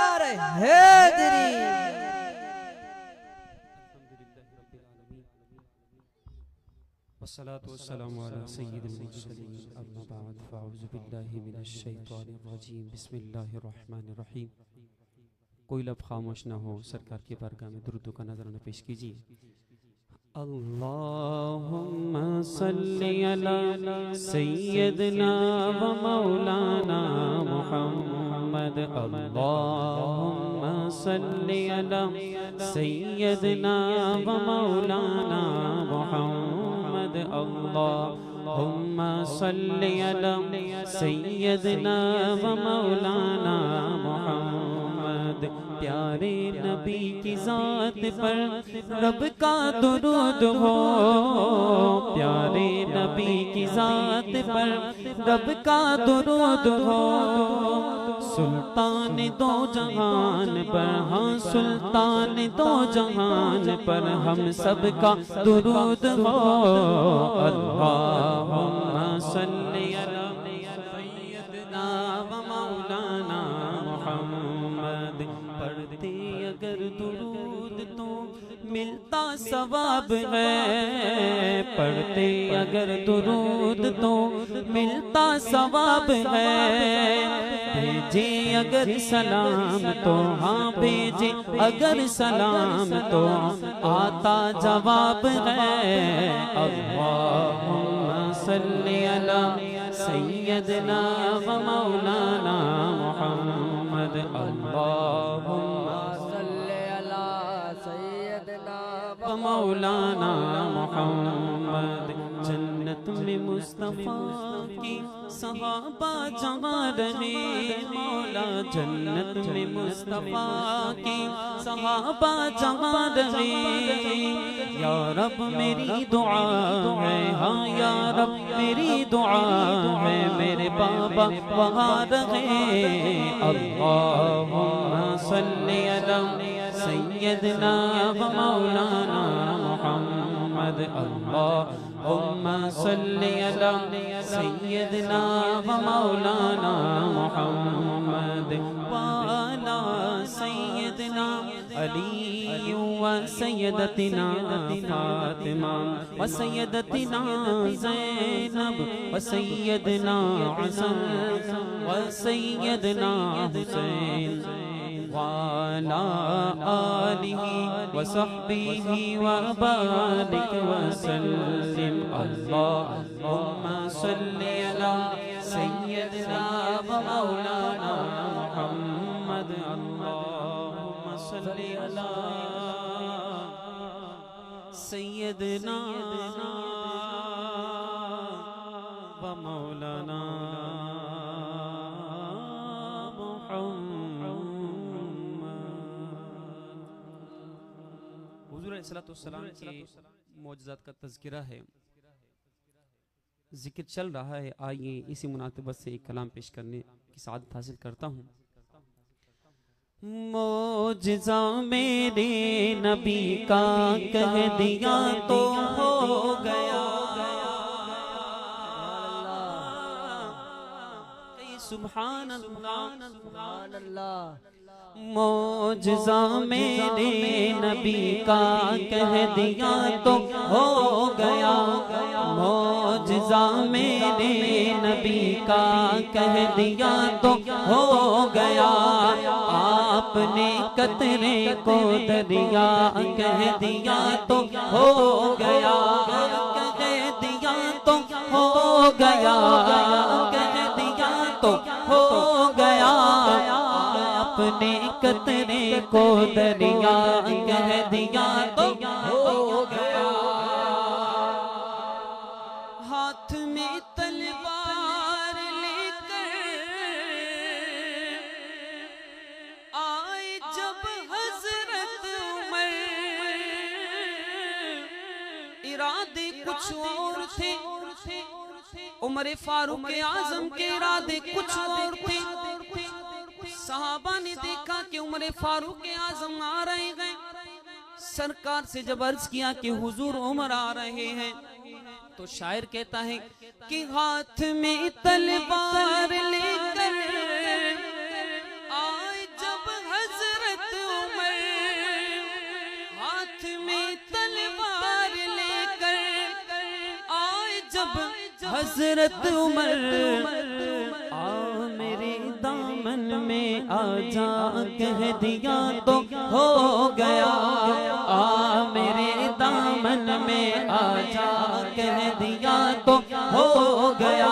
نعرہ حیدری۔ والصلاة والسلام على سید المرسلین اما بعد فاعوذ باللہ من الشیطان الرجیم بسم اللہ الرحمن الرحیم۔ کوئی لب خاموش نہ ہو، سرکار کی بارگاہ میں درود کا نظرانہ پیش کیجیے۔ اللہم صلی علی سیدنا و مولانا محمد، اللہم صلی علی سیدنا و مولانا محمد، اللہم صلی علی سیدنا و مولانا محمد۔ پیارے نبی کی ذات پر رب کا درود ہو، پیارے نبی کی ذات پر رب کا درود ہو، سلطان دو جہان پر، ہاں سلطان دو جہان پر ہم سب کا درود ہو۔ اللہم صلی علی سیدنا و مولانا محمد۔ پڑھتے اگر درود تو ملتا ثواب ہے، پڑھتے اگر درود تو ملتا ثواب ہے، بھیجے اگر سلام تو، ہاں بھیجے اگر سلام تو آتا جواب ہے۔ اللہم صلی علی سیدنا و مولانا محمد، اللہم صلی علی سیدنا و مولانا محمد۔ جنت میں مصطفیٰ کی صحابہ جمع رہے مولا، جنت میں مصطفیٰ کی صحابہ جمع رہے، یا رب میری دعا ہے، ہاں یا رب میری دعا ہے، میرے بابا وہاں رہے۔ اللہم صلی علی سیدنا و مولانا محمد، اللہم صلی علی سیدنا و مولانا محمد۔ والا سیدنا علی و سیدتنا فاطمہ و سیدتنا زینب و سیدنا حسن و سیدنا حسین، وعلى آلہ وصحبہ وبارک وسلم۔ اللہم صلی علی سیدنا و مولانا محمد، اللہم صلی علی سیدنا و مولانا حضور علیہ السلام کے معجزات کا تذکرہ ہے، ذکر چل رہا ہے، آئیے اسی مناسبت سے ایک کلام پیش کرنے کی سعادت حاصل کرتا ہوں۔ معجزہ میرے نبی کا کہہ دیا تو ہو گیا، سبحان اللہ سبحان اللہ۔ معجزہ میرے نبی کا کہہ دیا تو ہو گیا، معجزہ میرے نبی کا کہہ دیا تو ہو گیا، آپ نے قطرے کو دریا کہہ دیا تو ہو گیا، کہہ دیا تو ہو گیا، کہہ دیا تو ہو گیا، اپنے قطرے کو دریا کہہ دیا تو ہو گیا۔ ہاتھ میں تلوار لے کر آئے جب حضرت عمر، ارادے کچھ اور تھے، عمر فاروق اعظم کے ارادے کچھ اور تھے۔ صحابہ نے دیکھا کہ عمر فاروق اعظم آ رہے ہیں، سرکار سے جب عرض کیا کہ حضور عمر آ رہے ہیں، تو شاعر کہتا ہے کہ ہاتھ میں تلوار لے کر آئے جب حضرت عمر آ میرے دامن میں آ جا کہہ دیا تو ہو گیا آ میرے دامن میں آ جا کہہ دیا تو ہو گیا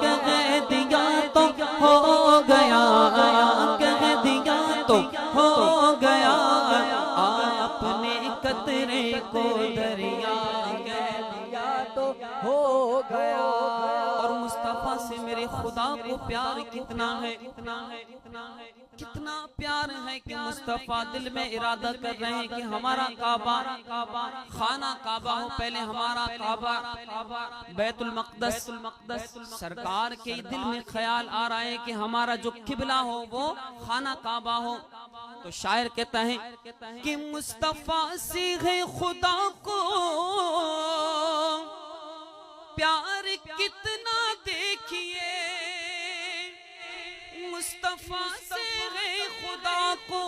کہہ دیا تو ہو گیا کہہ دیا تو ہو گیا آپ نے قطرے کو دریا کہہ دیا تو ہو گیا اور مصطفیٰ سے میرے خدا کو پیار کتنا ہے کتنا پیار ہے کہ مصطفیٰ دل میں ارادہ کر رہے ہیں کہ ہمارا کعبہ خانہ کعبہ ہو پہلے ہمارا کعبہ بیت المقدس سرکار کے دل میں خیال آ رہا ہے کہ ہمارا جو قبلہ ہو وہ خانہ کعبہ ہو تو شاعر کہتا ہے کہ مصطفیٰ سے ہے خدا کو پیار کتنا دیکھیے مصطفیٰ سے ہے خدا کو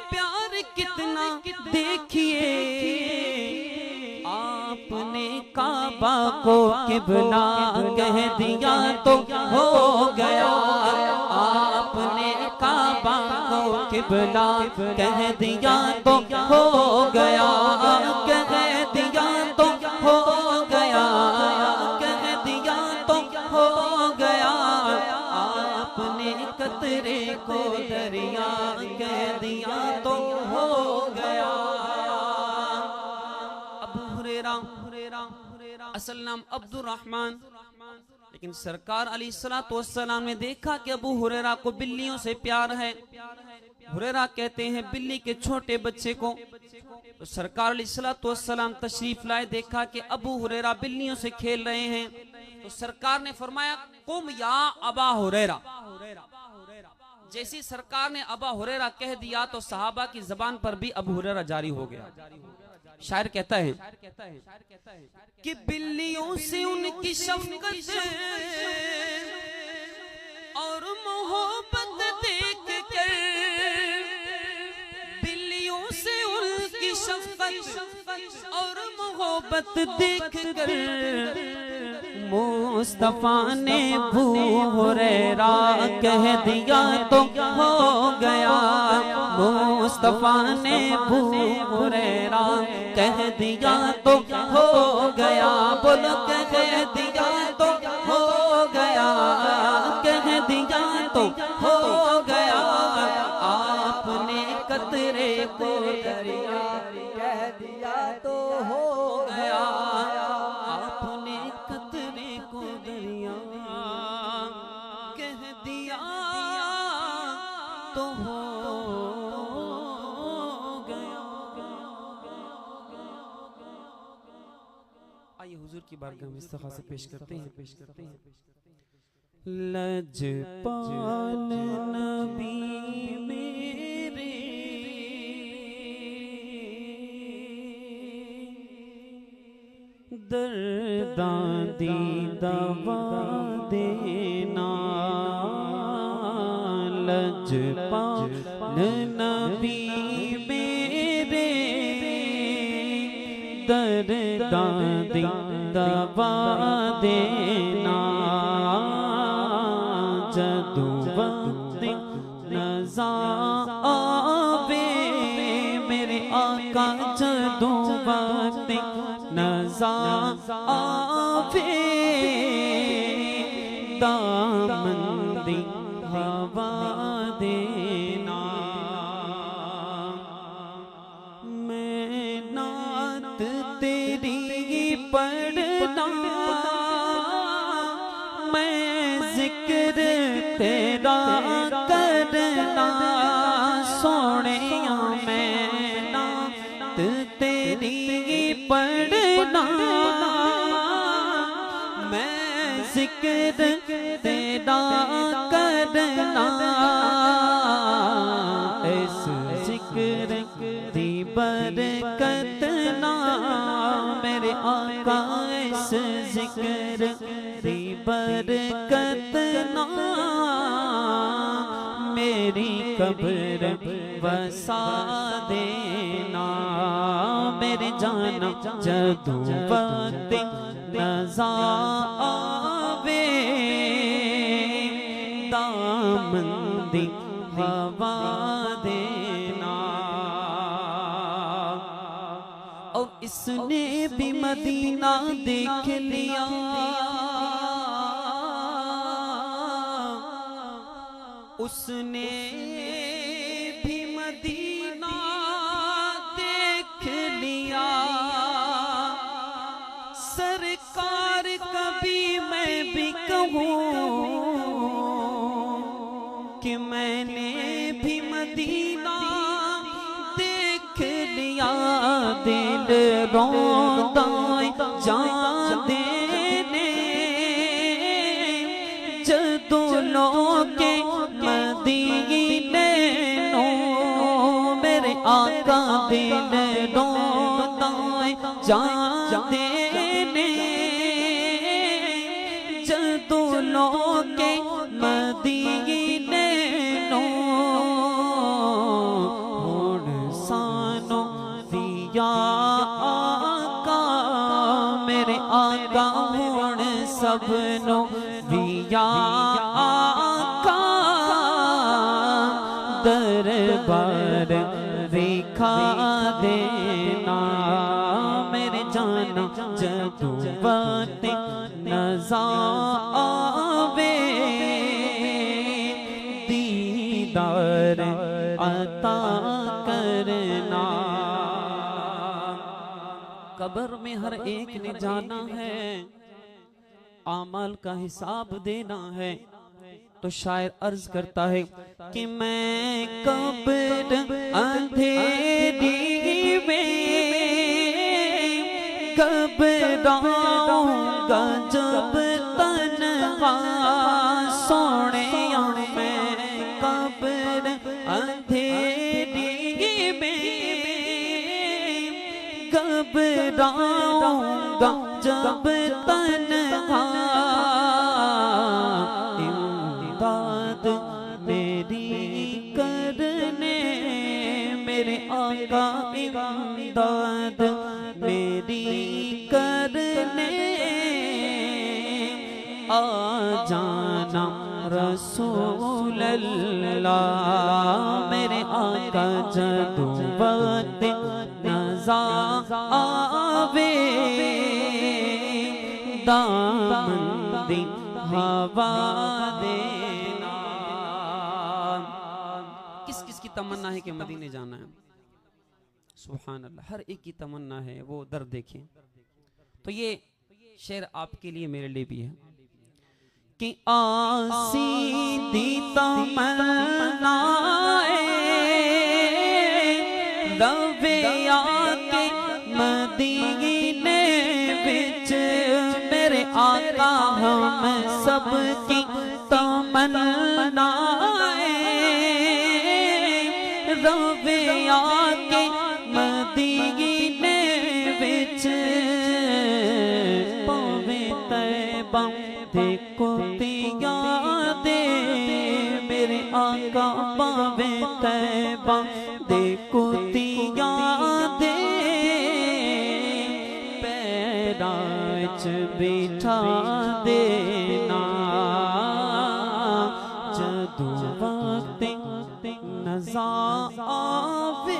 پیار کتنا دیکھیے آپ نے کعبہ کو قبلہ کہہ دیا تو ہو گیا آپ نے کعبہ کو قبلہ کہہ دیا تو ہو گیا کہہ دیا تو ہو گیا کہہ دیا تو ہو گیا آپ نے قطرے کو دریا کہہ دیا تو ہو گیا ابو ہریرہ اصل نام عبد الرحمن لیکن سرکار علیہ السلام نے دیکھا کہ ابو ہریرہ کو بلیوں سے پیار ہے ہریرہ کہتے ہیں بلی کے چھوٹے بچے کو تو سرکار علیہ السلام تشریف لائے دیکھا کہ ابو ہریرہ بلیوں سے کھیل رہے ہیں تو سرکار نے فرمایا قم یا ابا ہریرہ جیسی سرکار نے ابا ہریرہ کہہ دیا تو صحابہ کی زبان پر بھی ابو ہریرہ جاری ہو گیا شاعر کہتا ہے کہ بلیوں سے ان کی شفقت اور محبت دیکھ کر بلیوں سے ان کی شفقت اور محبت دیکھ کر مصطفیٰ نے ابو ہریرہ کہہ دیا تو ہو گیا مصطفیٰ نے ابو ہریرہ کہہ دیا تو ہو گیا بولو کہہ دیا تو ہو گیا کہہ دیا تو ہو گیا آپ نے قطرے کو دریا کہہ دیا تو ہو گیا آپ نے قطرے کو دریا کہہ دیا تو ہو گیا آئیے حضور کی بارگاہ میں استغاثہ سے پیش کرتے ہیں لجپال نبی میرے درداں دی دوا دینا لجپال نبی میرے درداں دی دوا دینا جدو وقت نزا آوے میرے آقا جدو وقت نزا آوے دامن دی ہوا دینا میں نعت تیری پڑھنا میں ذکر تیرا کرنا سونیاں میں نعت تیری پڑھنا میں ذکر تیرا کرنا اس ذکر دی برکت نہ میرے آقا اس ذکر دی برکت نہ میری قبر وسا دینا میرے جانا جدو وقت نظر آوے دامن دی ہوا دینا اور اس نے بھی مدینہ دیکھ لیا اس نے بھی مدینہ دیکھ لیا سرکار کبھی میں بھی کہوں کہ میں نے بھی مدینہ دیکھ لیا دل روندا جان دینے جدوں لوگے مدینے نو میرے آقا دل روندا جان دینے جدوں لوگے مدینے نو ہن سانو دیا آقا میرے آقا ہن سب نو دیا آقا دربار ویکھا دینا میرے جانا جدوں وقت نظر آوے دیدار عطا کرنا قبر میں ہر ایک نے جانا ہے اعمال کا حساب دینا ہے تو شاعر عرض کرتا ہے کہ میں قبر اندھیری میں گھبراؤں گا جب تنہا سونیا میں قبر اندھیری میں گھبراؤں گا جب تنہا امداد میری کرنے میرے آقا امداد میری کرنے آ جانا رسول اللہ میرے آقا جدوں وقت نظر آوے دامن دی ہوا دینا کس کس کی تمنا ہے کہ مدینے جانا ہے سبحان اللہ ہر ایک کی تمنا ہے وہ در دیکھیں تو یہ شعر آپ کے لیے میرے لیے بھی ہے کہ آسی دی تمنا روے آکے مدینے وچ میرے آقا ہم سب کی تمنا روے آکے مدینے وچ پاویں طیبہ دیکھو تیا دے میرے آقا پاویں طیبہ دیکھو تیا دے پیراچ بٹھا دینا جدوں وقت نظر آوے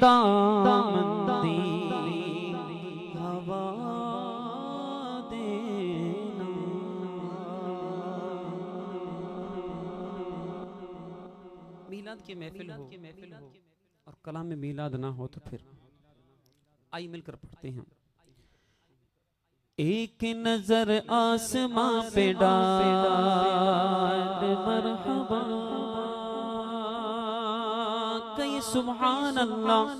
دامن دی ہوا دینا میلاد کی محفل ہو اور کلام میں میلاد نہ ہو تو پھر آئی مل کر پڑھتے ہیں ایک نظر آسماں پہ ڈال مرحبا کہیں سبحان اللہ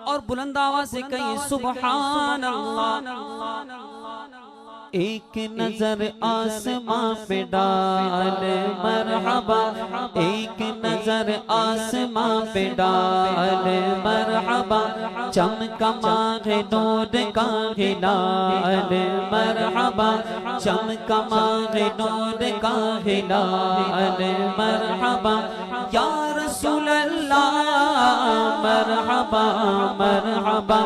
اور بلند آواز سے کہیں سبحان اللہ ایک نظر آسماں پہ ڈال مرحبا ایک نظر کر آسمان پہ ڈال، مرحبا چمکا ماہ نور کا ہلال، مرحبا چمکا ماہ نور کا ہلال، مرحبا یا رسول اللہ، مرحبا مرحبا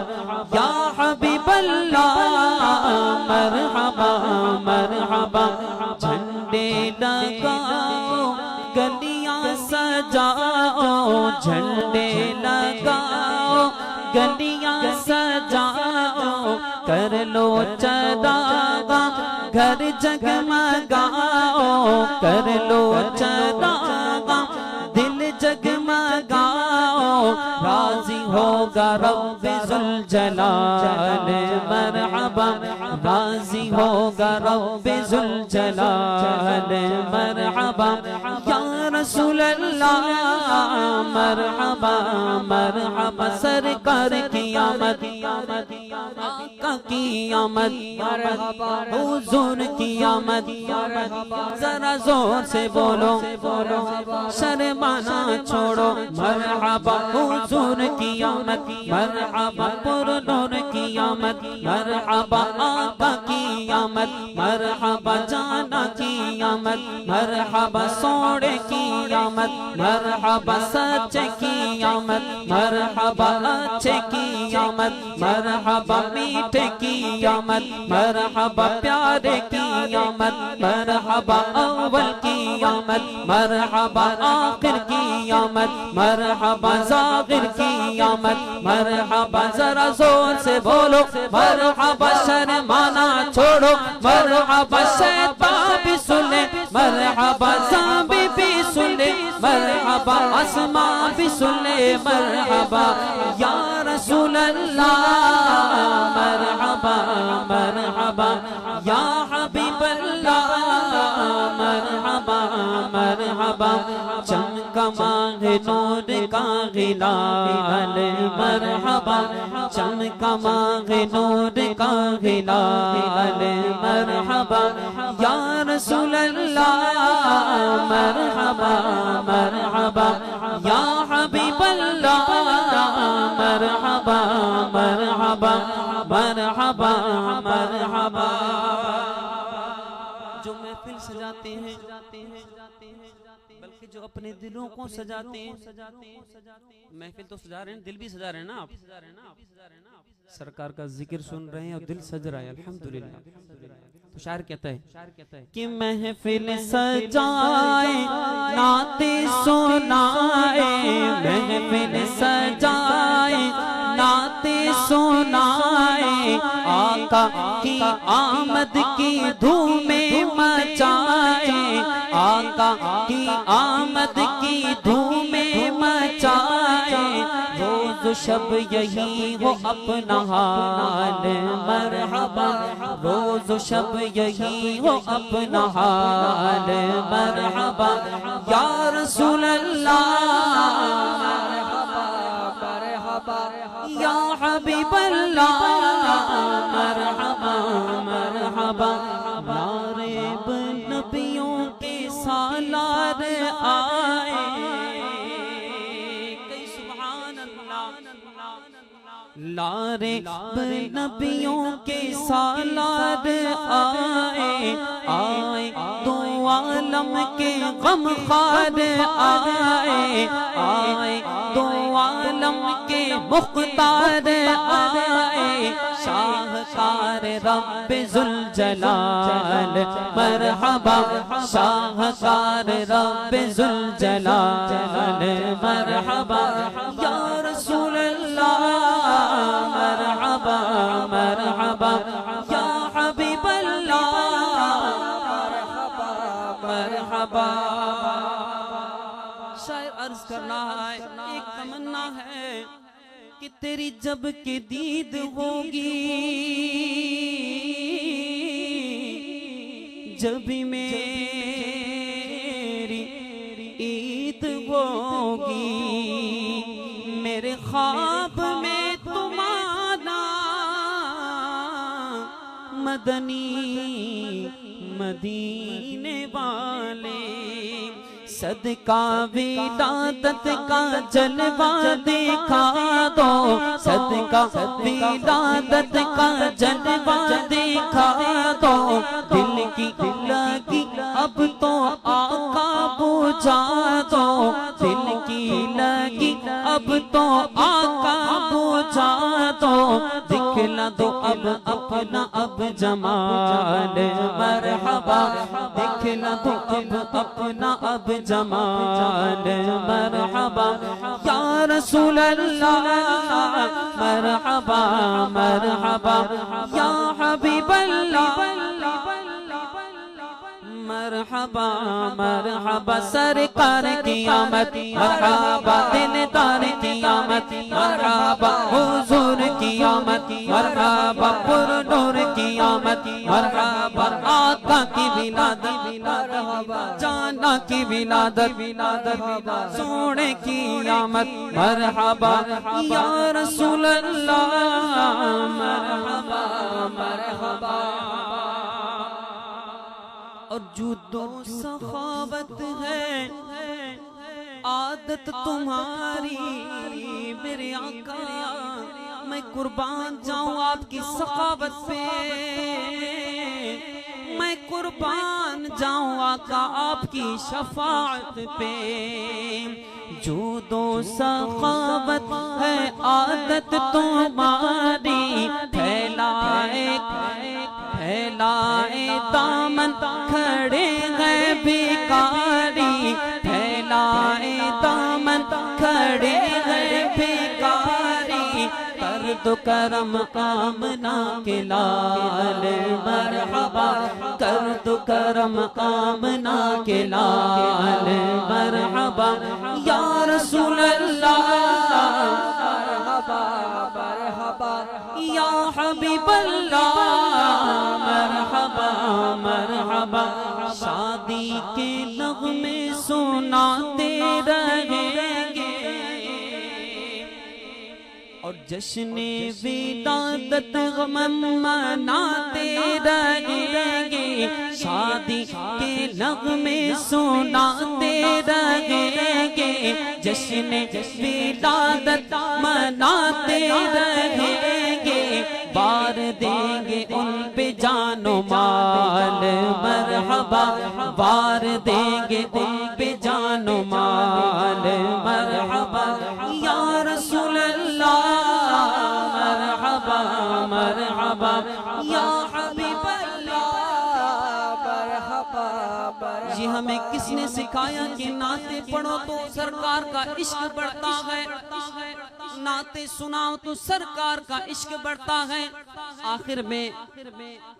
یا حبیب اللہ، مرحبا مرحبا جھنڈے لگاؤ گلیاں سجاؤ، جھنڈے لگاؤ گلیاں سجاؤ، کر لو چراغ گھر جگمگاؤ، کر لو چراغ دل جگمگاؤ، راضی ہوگا رب ذوالجلال، مرحبا راضی ہوگا رب ذوالجلال، مرحبا یا رسول اللہ، مرحبا مرحبا سرکار کی آمد، آقا کی آمد، حضور کی آمد، ذرا زور سے بولو شرمانا چھوڑو، مرحبا حضور کی آمد، مرحبا پر نور کی آمد، مرحبا آقا کی آمد، مرحبا جانا کی آمد، مرحبا سوڑے کی آمد، مرحبا سچے کی آمد، مرحبا اچھے کی آمد، مرحبا میٹھے کی آمد، مرحبا پیارے کی آمد، مرحبا اول کی آمد، مرحبا آخر کی آمد، مرحبا ظاہر کی آمد، مرحبا ذرا زور سے بولو مرحبا شرمانا چھوڑو، مرحبا شیطان بھی سنے، مرحبا زامبی بھی سنے، مرحبا آسمان بھی سنے، مرحبا یا رسول اللہ، مرحبا مرحبا یا حبیب اللہ، مرحبا مرحبا چمکا ماہ نور کا ہلال، مرحبا چمکا ماہ نور کا ہلال، مرحبا یا رسول اللہ، مرحبا مرحبا یا حبیب اللہ، مرحبا مرحبا مرحبا مرحبا جو محفل سجاتے ہیں بلکہ جو اپنے دلوں کو سجاتے ہیں، محفل تو سجا رہے ہیں دل بھی سجا رہے ہیں نا آپ، سرکار کا ذکر سن رہے ہیں اور دل سج رہا ہے الحمدللہ۔ تو شاعر کہتا ہے کہ محفل سجائے نعت سنائے، محفل سجائے نعت سنائے، آقا کی آمد کی دھومیں مچائے، آقا کی آمد کی دھومیں مچائے، روز و شب یہی ہو اپنا حال، مرحبا روز و شب یہی ہو اپنا حال، مرحبا یا رسول اللہ، یا حبیب اللہ، مرحبا مرحبا نارب نبیوں کے سالار آئے، کئی سبحان اللہ، لارے نبیوں کے سالار آئے، آئے دو عالم کے غم خوار آئے، آئے دو عالم کے مختار آئے، شاہکار رب ذوالجلال، مرحبا شاہکار رب ذوالجلال، مرحبا یا رسول اللہ، مرحبا مرحبا یا حبیب اللہ، مرحبا شاعر عرض کرنا ہے، ایک تمنا ہے کہ تیری جب کہ دید ہوگی، جب میری عید ہوگی، میرے خواب میں تمہارا مدنی مدینے والے صدقہ ولادت کا جلوہ دکھا دو، صدقہ ولادت کا جلوہ دکھا دو، دل کی لگی اب تو آقا بجھا دو، دل کی لگی اب تو آقا بجھا دو، دکھلا دو اب اپنا اب جمال مرحبا، دکھلا دو اب اپنا اب جمال مرحبا، یا رسول اللہ مرحبا مرحبا، یا حبیب اللہ مرحبا مرحبا، سرکار کی آمد مرحبا، دلدار کی آمد مرحبا، حضور کی آمد مرحبا، پر نور کی آمد مرحبا، آقا کی ولادت مرحبا، جانا کی ولادت سونے کی آمد مرحبا، یا رسول اللہ مرحبا مرحبا۔ اور جود و سخاوت ہے عادت تمہاری میرے آقا، میں قربان جاؤں آپ کی سخاوت پہ، میں قربان جاؤں آقا آپ کی شفاعت پہ، جود و سخاوت ہے عادت تمہاری، پھیلائے دامن کھڑے ہیں بھیکاری، پھیلائے دامن کھڑے ہیں بھیکاری، کر دو کرم آمنہ کے لال مرحبا، کر دو کرم آمنہ کے لال مرحبا، یا رسول اللہ مرحبا یا حبیب اللہ مرحبا مرحبا، شادی کے نغمے سناتے رہیں گے اور جشن ولادت غم مناتے رہیں گے، شادی کے نغمے سناتے رہیں گے، جشن ولادت مناتے رہیں گے، بار دیں گے ان پہ جان و مال مرحبا، بار دیں گے ان پہ جان و مال مرحبا، یا رسول اللہ مرحبا مرحبا، یا حبیب اللہ مرحبا مرحبا۔ یہ ہمیں کس نے سکھایا کہ نعتیں پڑھو تو سرکار کا عشق بڑھتا ہے، نعتیں سناؤ تو سرکار کا عشق بڑھتا ہے۔ آخر میں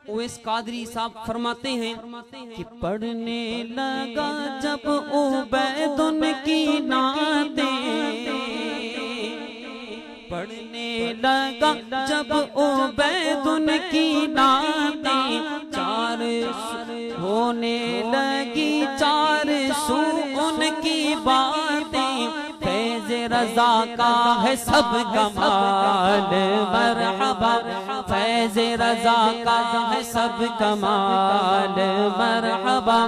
اویس قادری صاحب فرماتے ہیں کہ پڑھنے لگا جب عبید ان کی نعتیں، پڑھنے لگا جب عبید ان کی نعتیں، چار ہونے لگی چار سو ان کی باتیں، فیض رضا کا ہے سب کمال مرحبا، فیض رضا کا ہے سب کمال مرحبا،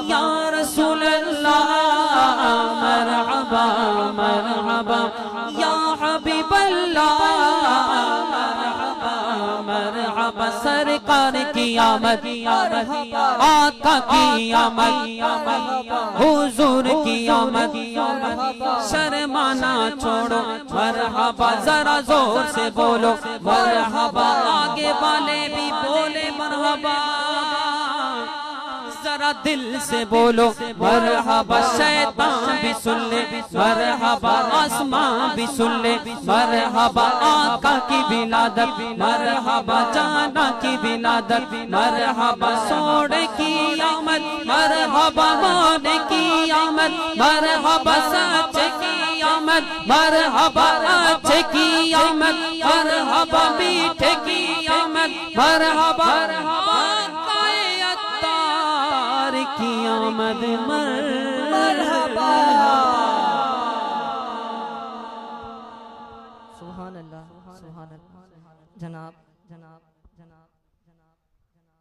یا رسول اللہ مرحبا مرحبا، یا حبیب اللہ مرحبا مرحبا، سرکار کی آمد آقا کی آمد حضور کی آمد، شرمانا چھوڑو مرحبا، ذرا زور سے بولو مرحبا، آگے والے بھی بولے مرحبا، ذرا دل سے بولو مرحبا، شیطان بھی سن لے مرحبا، آسمان بھی سن لے مرحبا، آقا کی ولادت مرحبا، جانا کی ولادت مرحبا، سوڑے کی آمد مرحبا، مونے کی آمد مرحبا، سچے کی آمد مرحبا، اچھے کی آمد مرحبا، میٹھے کی آمد مرحبا، کی آمد مرحبا۔ سبحان اللہ سبحان اللہ۔ جناب